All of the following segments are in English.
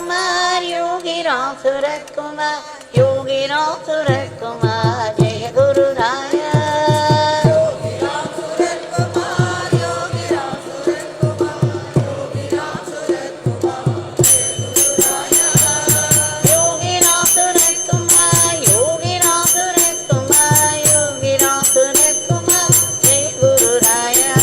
कुमार योगी राम सूरत कुमार योगी राम सूरत कुमार जय गुरु राया योगी राम सूरत कुमार योगी राम सूरत कुमार योगी राम सूरत कुमार योगी राम सूरत कुमार योगी राम सूरत कुमार योगी राम सूरत कुमार जय गुरु राया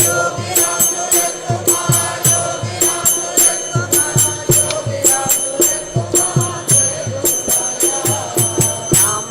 योगी राम सूरत कुमार योगी राम सूरत कुमार योगी राम सूरत कुमार जय गुरु राया राम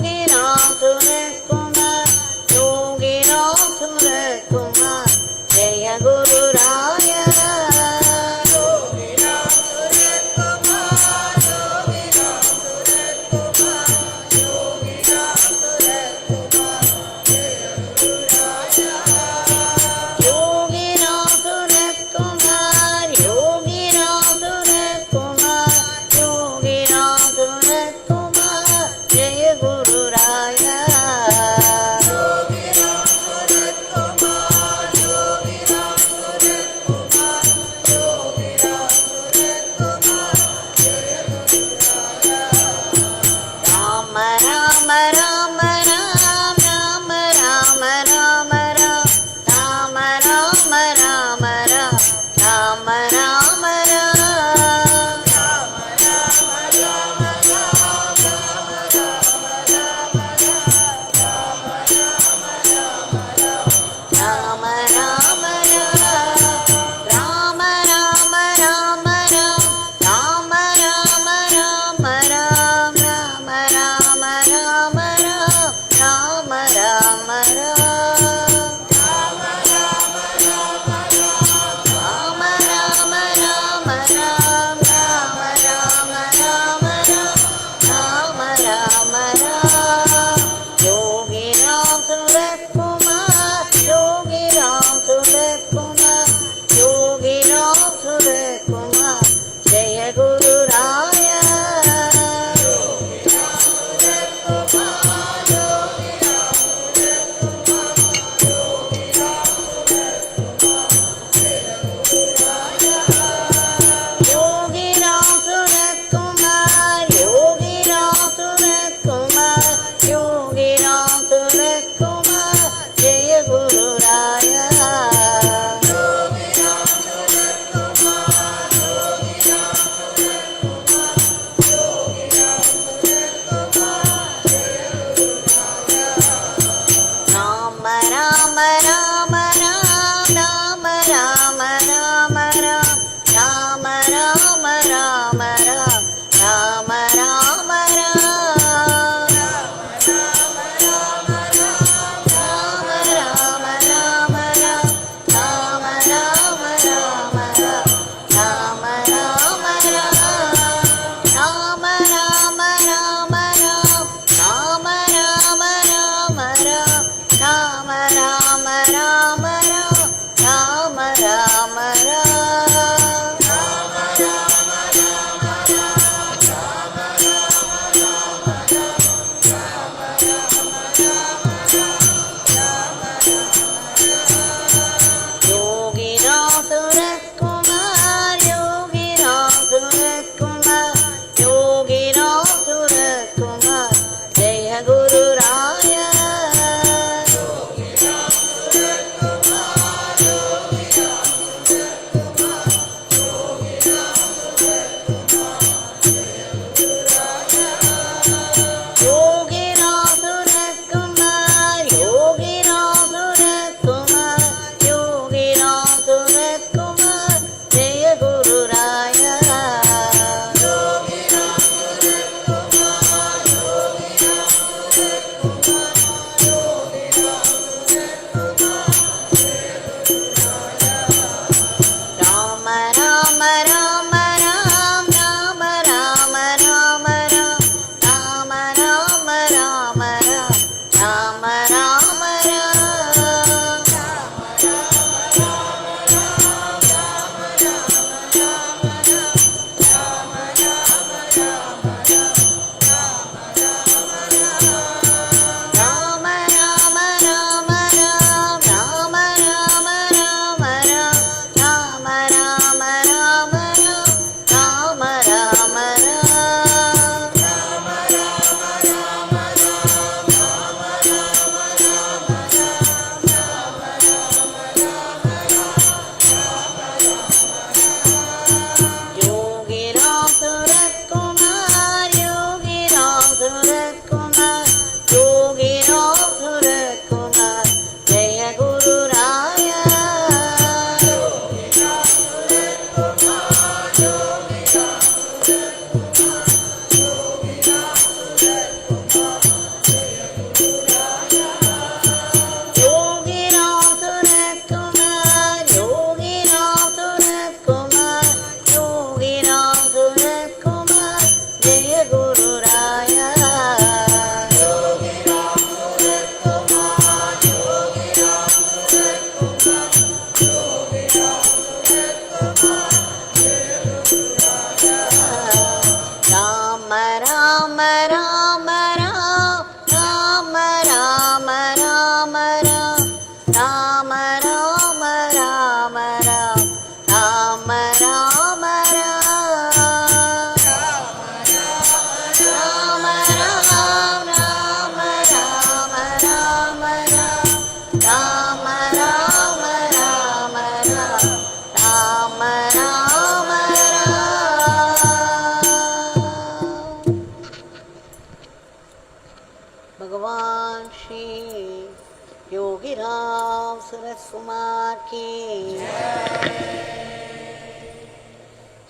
सूरत कुमार की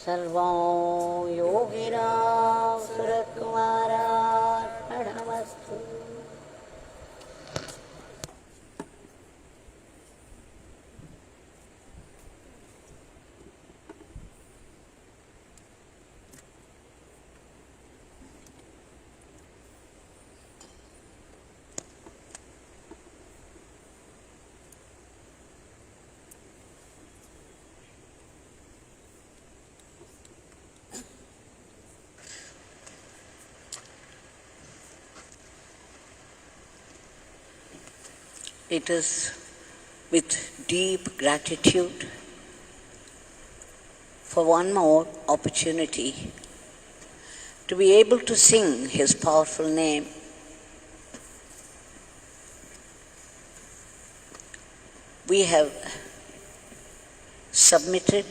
सर्वं योगिराम सूरत कुमारार्पणमस्तु। It is with deep gratitude for one more opportunity to be able to sing His powerful name. We have submitted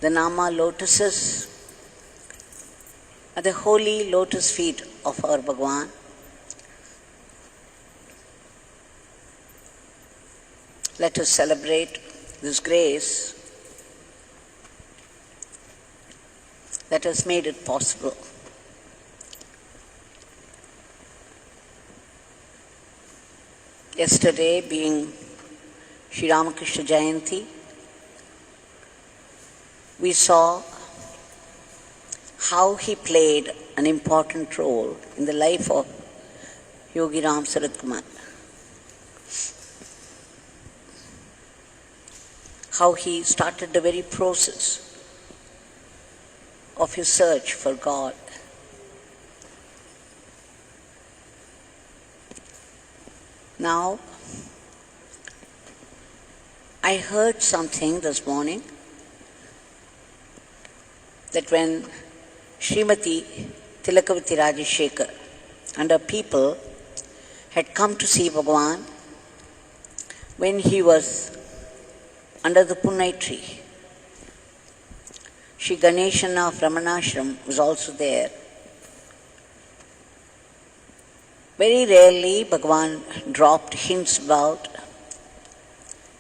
the Nama lotuses at the holy lotus feet of our Bhagwan. Let us celebrate this grace that has made it possible. Yesterday, being Sri Ramakrishna Jayanti, we saw how he played an important role in the life of Yogi Ram Sarat Kumar. How he started the very process of his search for God. Now, I heard something this morning that when Srimati Tilakavati Rajashekar and her people had come to see Bhagwan when he was under the Punnai tree. Shri Ganeshana of Ramanashram was also there. Very rarely Bhagwan dropped hints about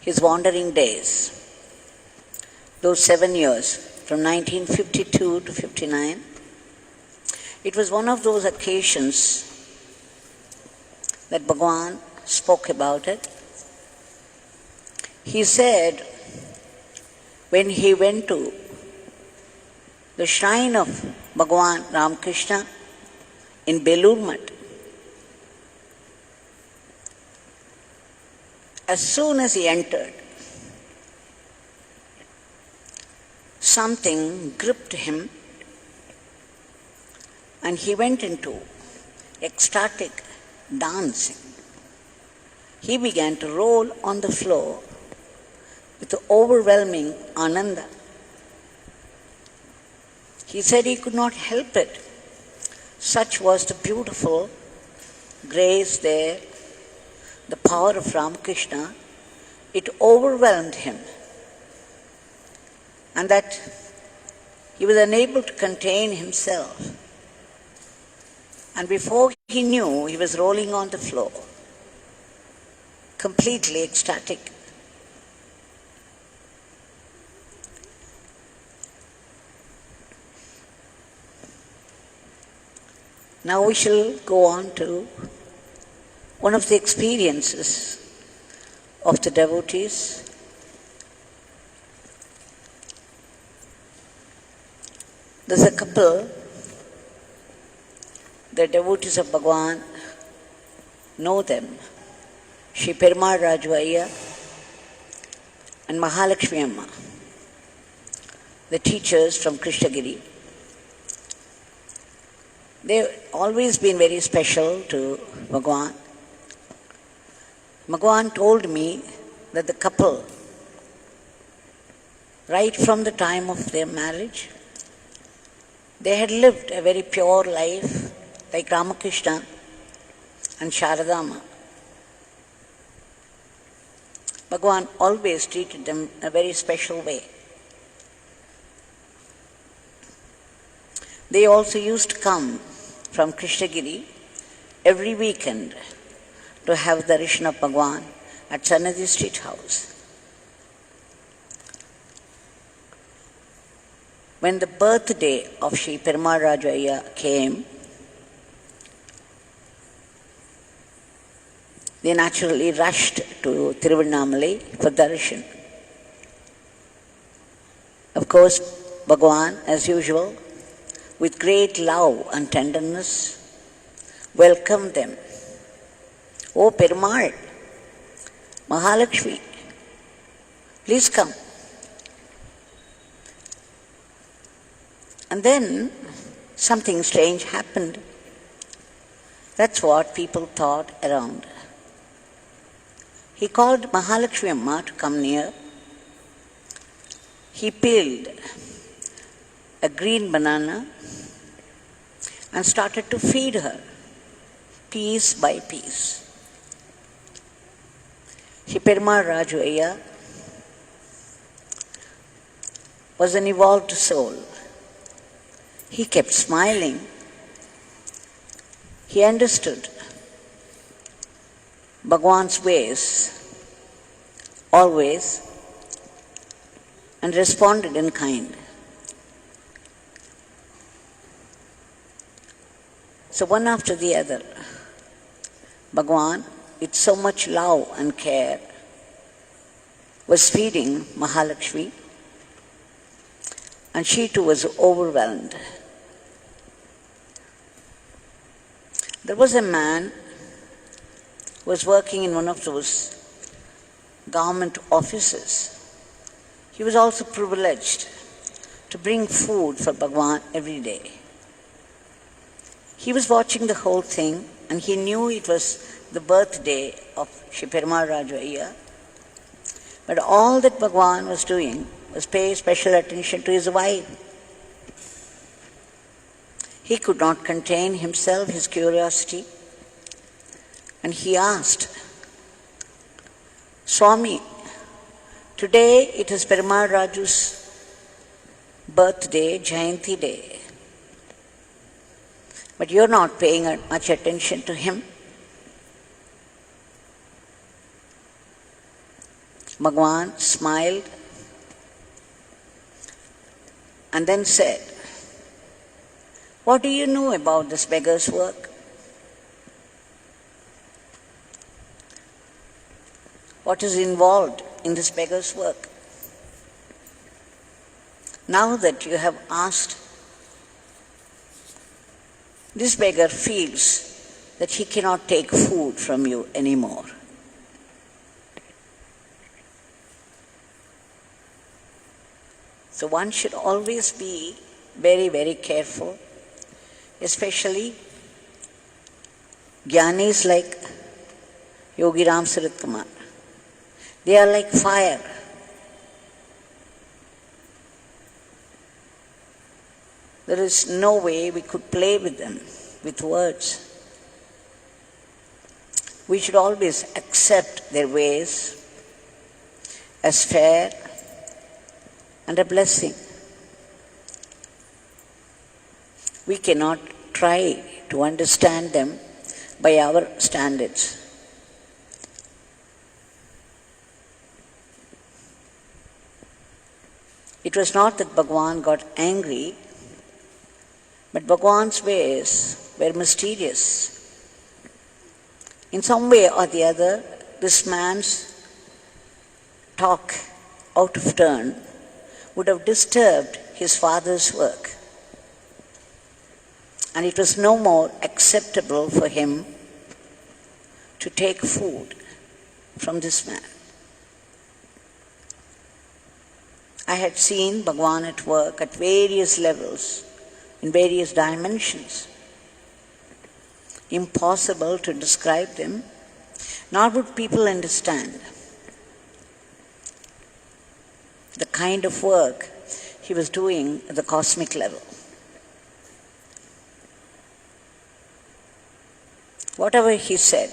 his wandering days. Those 7 years, from 1952 to 59, it was one of those occasions that Bhagwan spoke about it. He said, when he went to the shrine of Bhagwan Ramakrishna in Belur Math, as soon as he entered, something gripped him and he went into ecstatic dancing. He began to roll on the floor with overwhelming ananda. He said he could not help it. Such was the beautiful grace there, the power of Ramakrishna. It overwhelmed him, and that he was unable to contain himself. And before he knew, he was rolling on the floor, completely ecstatic. Now we shall go on to one of the experiences of the devotees. There's a couple, the devotees of Bhagwan know them, Shri Perumal Raju Ayya and Mahalakshmi Amma, the teachers from Krishnagiri. They've always been very special to Bhagwan. Bhagwan told me that the couple, right from the time of their marriage, they had lived a very pure life like Ramakrishna and Sharadama. Bhagwan always treated them in a very special way. They also used to come from Krishnagiri every weekend to have darshan of Bhagwan at Sanadi Street House. When the birthday of Sri Perumal Raju Ayya came, they naturally rushed to Tiruvannamalai for darshan. Of course, Bhagavan, as usual, with great love and tenderness, welcomed them. Oh Perumal, Mahalakshmi, please come. And then something strange happened. That's what people thought around. He called Mahalakshmi Amma to come near. He peeled a green banana and started to feed her, piece by piece. Sri Perumal Raju Ayya was an evolved soul. He kept smiling. He understood Bhagavan's ways always and responded in kind. So one after the other, Bhagavan, with so much love and care, was feeding Mahalakshmi, and she too was overwhelmed. There was a man who was working in one of those government offices. He was also privileged to bring food for Bhagavan every day. He was watching the whole thing and he knew it was the birthday of Sri Perumal Raju Ayya. But all that Bhagavan was doing was pay special attention to his wife. He could not contain himself, his curiosity, and he asked, Swami, today it is Perumal Raju's birthday, Jayanti day, but you're not paying much attention to him. Bhagavan smiled and then said, what do you know about this beggar's work? What is involved in this beggar's work? Now that you have asked, this beggar feels that he cannot take food from you anymore. So one should always be very, very careful, especially Jnanis like Yogi Ram Sarat Kumar. They are like fire. There is no way we could play with them, with words. We should always accept their ways as fair and a blessing. We cannot try to understand them by our standards. It was not that Bhagavan got angry, but Bhagavan's ways were mysterious. In some way or the other, this man's talk out of turn would have disturbed his father's work. And it was no more acceptable for him to take food from this man. I had seen Bhagavan at work at various levels, in various dimensions. Impossible to describe them, nor would people understand the kind of work he was doing at the cosmic level. Whatever he said,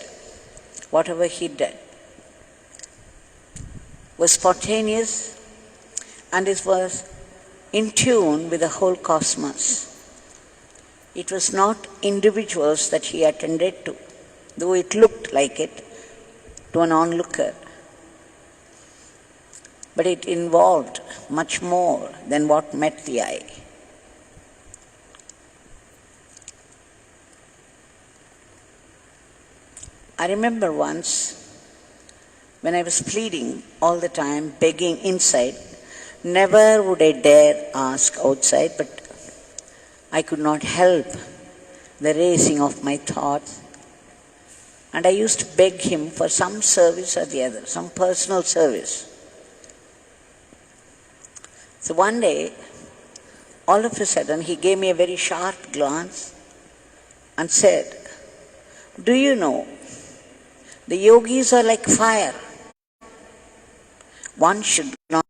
whatever he did, was spontaneous and it was in tune with the whole cosmos. It was not individuals that he attended to, though it looked like it to an onlooker. but it involved much more than what met the eye. I remember once when I was pleading all the time, begging inside, never would I dare ask outside, but I could not help the racing of my thoughts. And I used to beg him for some service or the other, some personal service. So one day, all of a sudden, he gave me a very sharp glance and said, "Do you know, the yogis are like fire. One should not."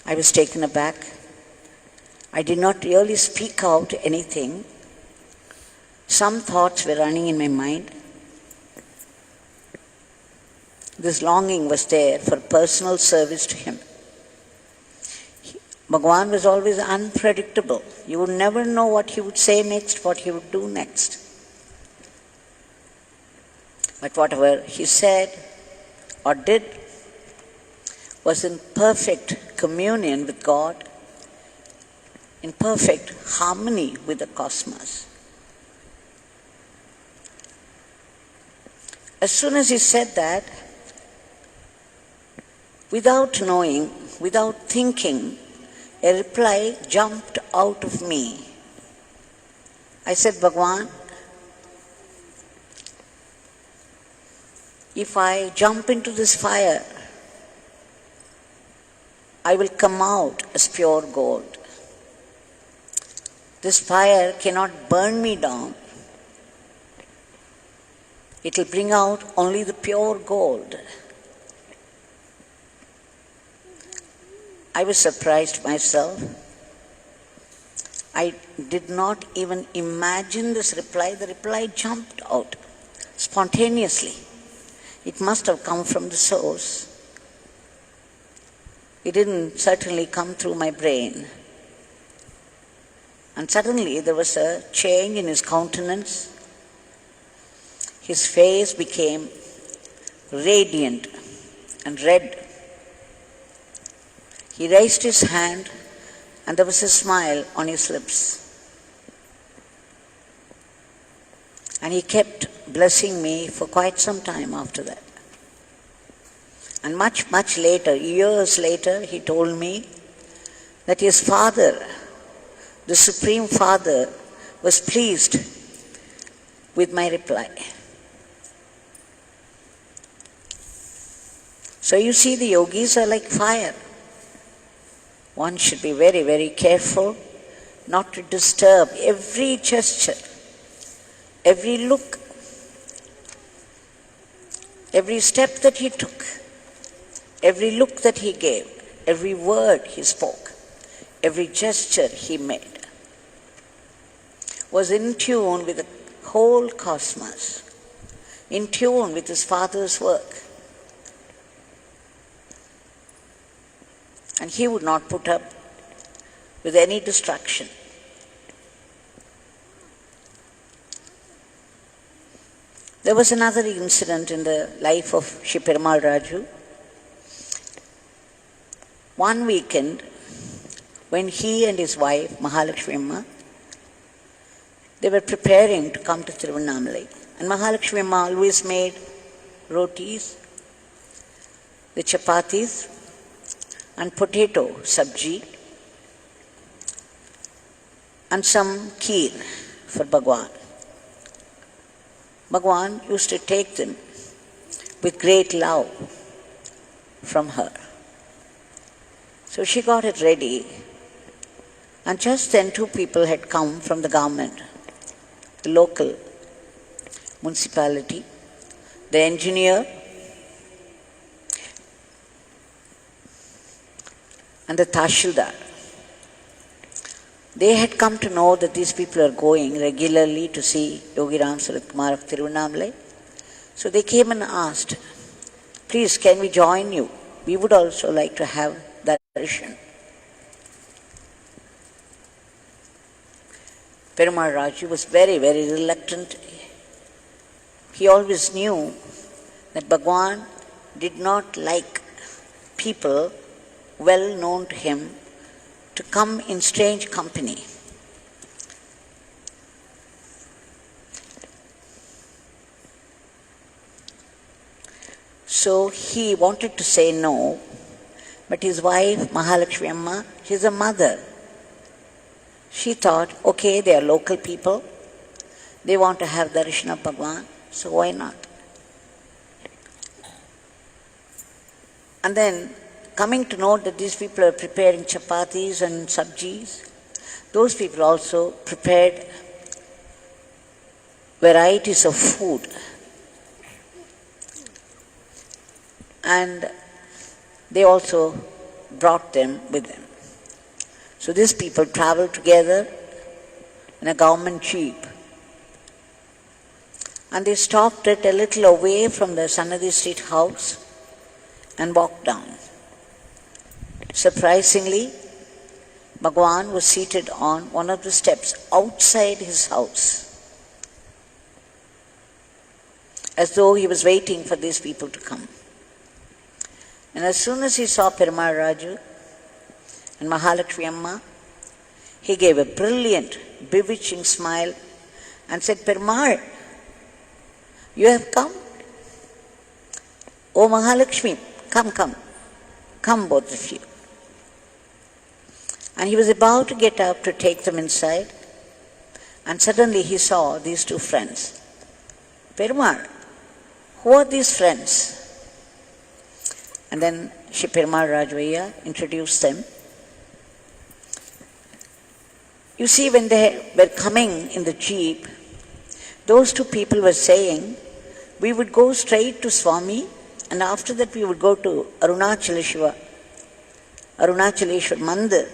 I was taken aback. I did not really speak out anything. Some thoughts were running in my mind. This longing was there for personal service to him. Bhagavan was always unpredictable. You would never know what he would say next, what he would do next. But whatever he said or did was in perfect communion with God, in perfect harmony with the cosmos. As soon as he said that, without knowing, without thinking, a reply jumped out of me. I said, "Bhagavan, if I jump into this fire, I will come out as pure gold. This fire cannot burn me down. It will bring out only the pure gold." I was surprised myself. I did not even imagine this reply. The reply jumped out spontaneously. It must have come from the source. It didn't certainly come through my brain. And suddenly there was a change in his countenance. His face became radiant and red. He raised his hand and there was a smile on his lips. And he kept blessing me for quite some time after that. And much, much later, years later, he told me that his father, the Supreme Father, was pleased with my reply. So you see, the yogis are like fire. One should be very, very careful not to disturb every gesture, every look, every step that he took, every look that he gave, every word he spoke, every gesture he made was in tune with the whole cosmos, in tune with his Father's work. And he would not put up with any distraction. There was another incident in the life of Shri Perumal Raju. One weekend, when he and his wife, Mahalakshmi Amma, they were preparing to come to Tiruvannamalai. And Mahalakshmi Amma always made rotis, the chapatis, and potato sabji, and some kheer for Bhagwan. Bhagwan used to take them with great love from her. So she got it ready, and just then 2 people had come from the government, the local municipality, the engineer and the Tahsildar. They had come to know that these people are going regularly to see Yogi Ram Sarat Kumar of Tiruvannamalai. So they came and asked, "Please, can we join you? We would also like to have that darshan." Perumal Raju was very, very reluctant. He always knew that Bhagwan did not like people well known to him to come in strange company. So he wanted to say no, but his wife, Mahalakshmi Amma, she's a mother. She thought, okay, they are local people, they want to have darshan of Bhagwan, so why not? And then, coming to know that these people are preparing chapatis and sabjis, those people also prepared varieties of food. And they also brought them with them. So these people traveled together in a government jeep. And they stopped it a little away from the Sannadhi Street house and walked down. Surprisingly, Bhagwan was seated on one of the steps outside his house, as though he was waiting for these people to come. And as soon as he saw Perumal Raju and Mahalakshmi Amma, he gave a brilliant, bewitching smile and said, Perumal, you have come? Oh Mahalakshmi, come both of you. And he was about to get up to take them inside, and suddenly he saw these two friends. Perumal, who are these friends? And then Shri Perumal Rajvaiya introduced them. You see, when they were coming in the jeep, those two people were saying, we would go straight to Swami, and after that we would go to Arunachaleshwar Mandir,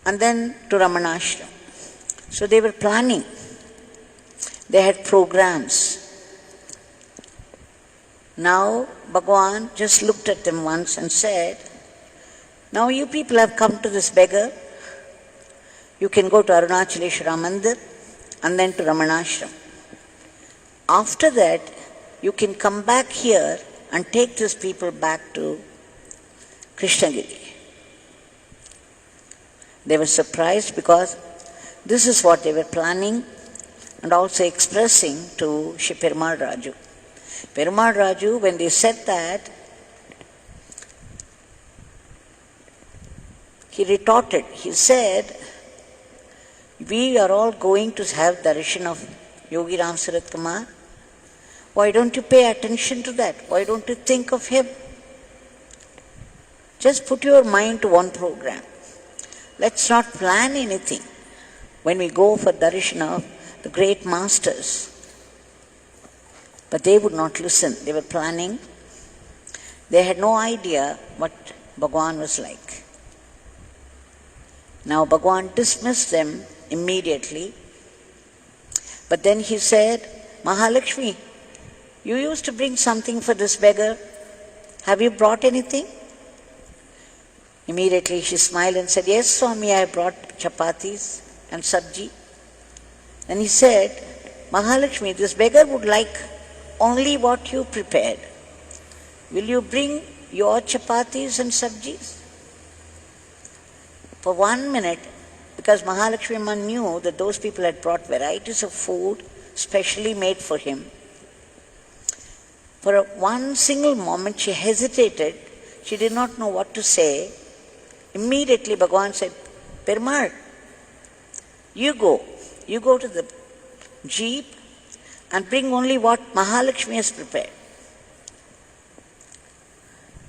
and then to Ramanashram. So they were planning. They had programs. Now Bhagwan just looked at them once and said, now you people have come to this beggar. You can go to Arunachaleshwar Mandir and then to Ramanashram. After that, you can come back here and take these people back to Krishnagiri. They were surprised because this is what they were planning and also expressing to Shri Perumal Raju. Perumal Raju, when they said that, he retorted. He said, we are all going to have darshan of Yogi Ram Sarat Kumar. Why don't you pay attention to that? Why don't you think of him? Just put your mind to one program. Let's not plan anything when we go for darshan of the great masters. But they would not listen. They were planning. They had no idea what Bhagwan was like. Now Bhagwan dismissed them immediately. But then he said, Mahalakshmi, you used to bring something for this beggar. Have you brought anything? Immediately she smiled and said, yes, Swami, I brought chapatis and sabji. Then he said, Mahalakshmi, this beggar would like only what you prepared. Will you bring your chapatis and sabjis? For 1 minute, because Mahalakshmi Amma knew that those people had brought varieties of food specially made for him. For one single moment she hesitated. She did not know what to say. Immediately Bhagwan said, Perumal, you go to the jeep and bring only what Mahalakshmi has prepared.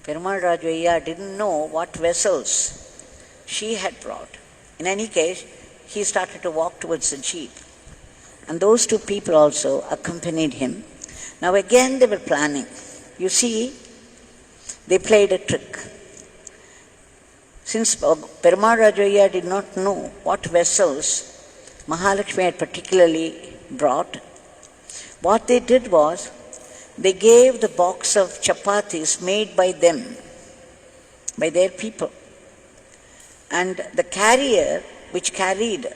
Perumal Rajvaiya didn't know what vessels she had brought. In any case, he started to walk towards the jeep. And those two people also accompanied him. Now again they were planning. You see, they played a trick. Since Perumal Rajvaiya did not know what vessels Mahalakshmi had particularly brought, what they did was, they gave the box of chapatis made by them, by their people. And the carrier which carried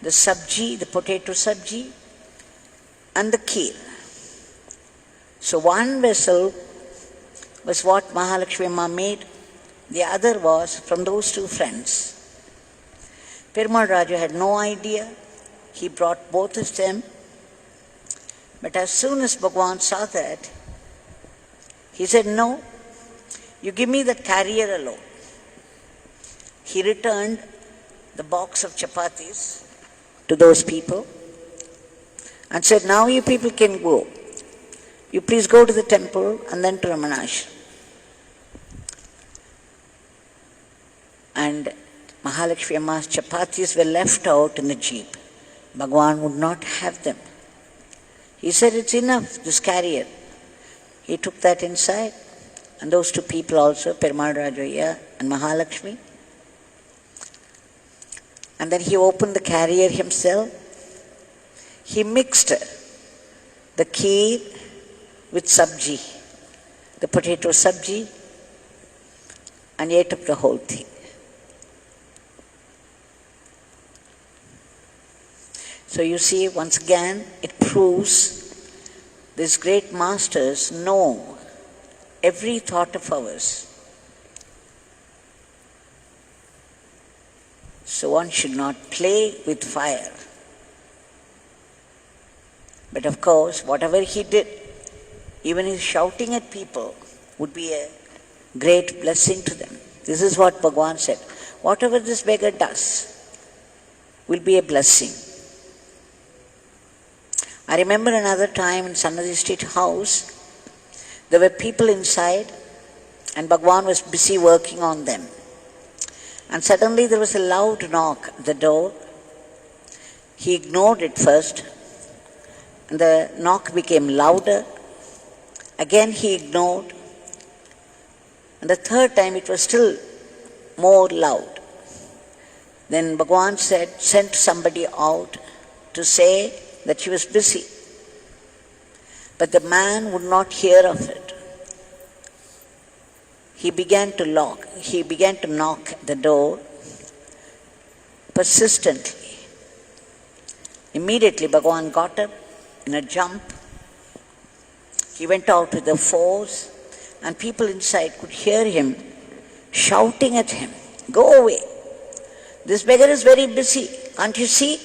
the sabji, the potato sabji, and the kheer. So one vessel was what Mahalakshmi Amma made, the other was from those two friends. Perumal Raju had no idea. He brought both of them. But as soon as Bhagavan saw that, he said, no, you give me the carrier alone. He returned the box of chapatis to those people and said, now you people can go. You please go to the temple and then to Ramanashram. And Mahalakshmi Amma's chapatis were left out in the jeep. Bhagavan would not have them. He said, it's enough, this carrier. He took that inside. And those two people also, Perumal Raju and Mahalakshmi. And then he opened the carrier himself. He mixed the kheer with sabji, the potato sabji, and ate up the whole thing. So you see, once again, it proves these great masters know every thought of ours. So one should not play with fire. But of course, whatever he did, even his shouting at people would be a great blessing to them. This is what Bhagavan said. Whatever this beggar does will be a blessing. I remember another time in Sannadi Street House, there were people inside and Bhagavan was busy working on them. And suddenly there was a loud knock at the door. He ignored it first. And the knock became louder. Again he ignored. And the third time it was still more loud. Then Bhagavan sent somebody out to say that he was busy. But the man would not hear of it. He began to knock at the door persistently. Immediately Bhagavan got up in a jump. He went out with the force and people inside could hear him shouting at him, go away. This beggar is very busy. Can't you see?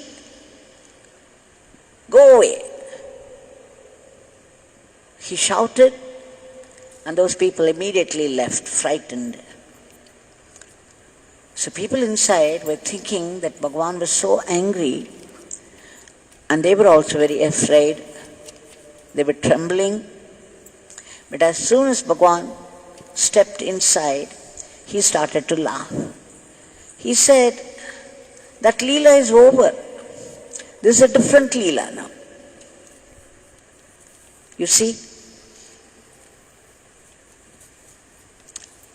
Go away. He shouted and those people immediately left, frightened. So people inside were thinking that Bhagavan was so angry and they were also very afraid. They were trembling. But as soon as Bhagavan stepped inside, he started to laugh. He said, that Leela is over. This is a different Leela now. You see,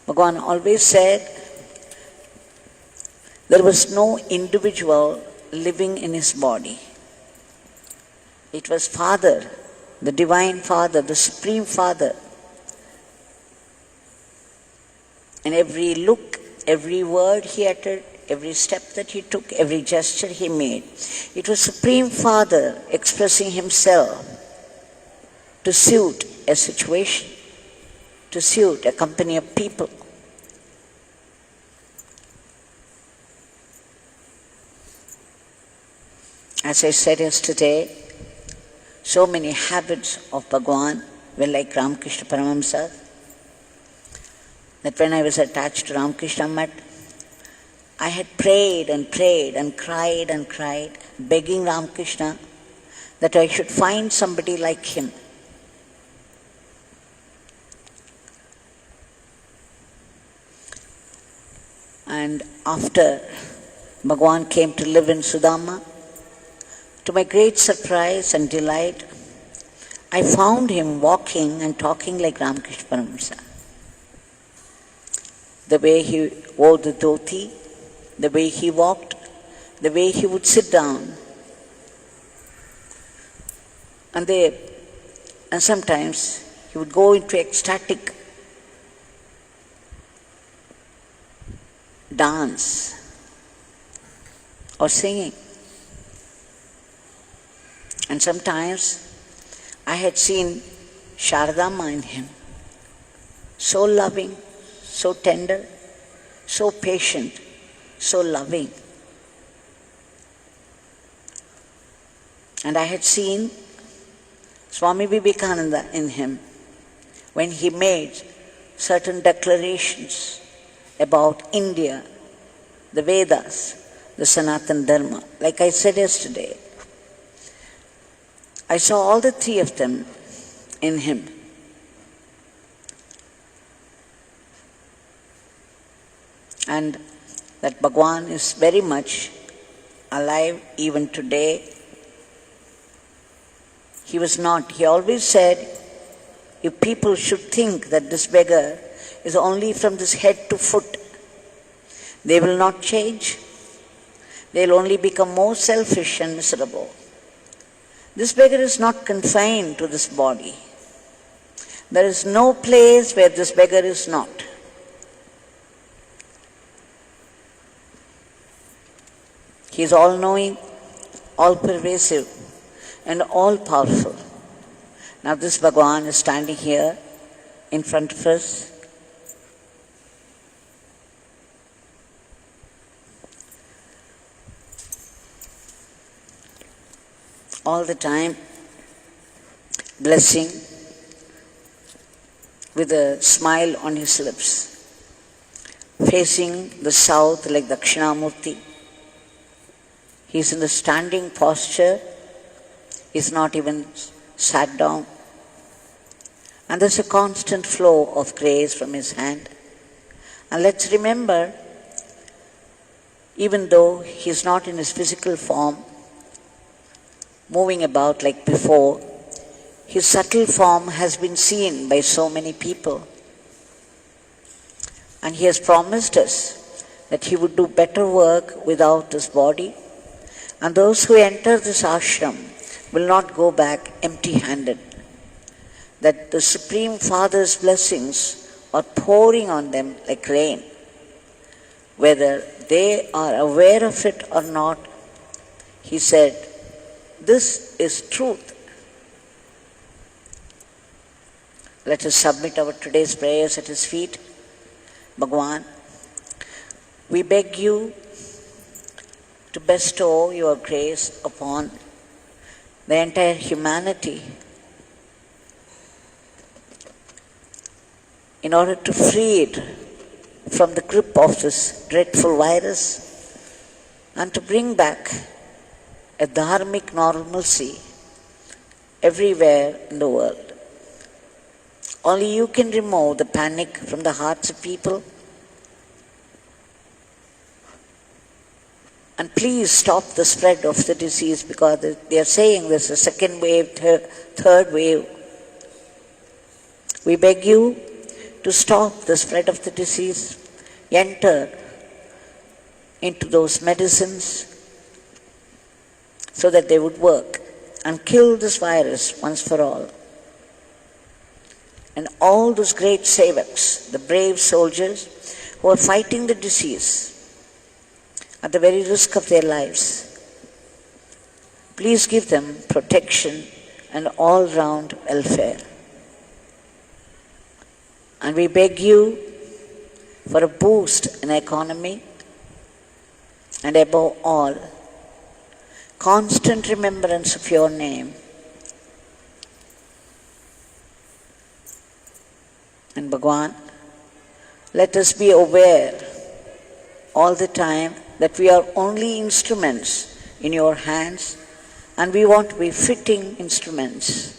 Bhagavan always said there was no individual living in his body. It was Father, the Divine Father, the Supreme Father. And every look, every word he uttered, every step that he took, every gesture he made, it was Supreme Father expressing himself to suit a situation, to suit a company of people. As I said yesterday, so many habits of Bhagavan were like Ramakrishna Paramahamsa, that when I was attached to Ramakrishna Math, I had prayed and prayed and cried, begging Ramakrishna that I should find somebody like him. And after Bhagavan came to live in Sudama, to my great surprise and delight, I found him walking and talking like Ramakrishna Paramahamsa. The way he wore the dhoti, the way he walked, the way he would sit down. And sometimes he would go into ecstatic dance or singing. And sometimes I had seen Sharadama in him. So loving, so tender, so patient, so loving. And I had seen Swami Vivekananda in him when he made certain declarations about India, the Vedas, the Sanatana Dharma. Like I said yesterday, I saw all the three of them in him. And that Bhagwan is very much alive even today. He always said, if people should think that this beggar is only from this head to foot, they will not change. They'll only become more selfish and miserable. This beggar is not confined to this body. There is no place where this beggar is not. He is all-knowing, all-pervasive, and all-powerful. Now this Bhagwan is standing here in front of us. All the time, blessing with a smile on his lips, facing the south like Dakshinamurti. He's in the standing posture. He's not even sat down. And there's a constant flow of grace from his hand. And let's remember, even though he's not in his physical form, moving about like before, his subtle form has been seen by so many people. And he has promised us that he would do better work without this body. And those who enter this ashram will not go back empty-handed. That the Supreme Father's blessings are pouring on them like rain. Whether they are aware of it or not, he said, this is truth. Let us submit our today's prayers at his feet. Bhagwan, we beg you to bestow your grace upon the entire humanity in order to free it from the grip of this dreadful virus and to bring back a dharmic normalcy everywhere in the world. Only you can remove the panic from the hearts of people. And please stop the spread of the disease, because they are saying there's a second wave, third wave. We beg you to stop the spread of the disease. Enter into those medicines so that they would work and kill this virus once for all. And all those great sevaks, the brave soldiers who are fighting the disease at the very risk of their lives, please give them protection and all-round welfare. And we beg you for a boost in economy, and above all, constant remembrance of your name. And Bhagwan, let us be aware all the time that we are only instruments in your hands, and we want to be fitting instruments.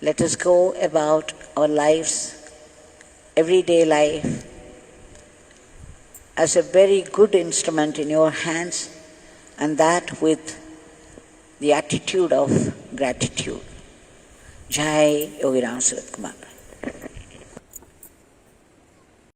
Let us go about our lives, everyday life, as a very good instrument in your hands, and that with the attitude of gratitude. Jai Yogiram Suratkumar.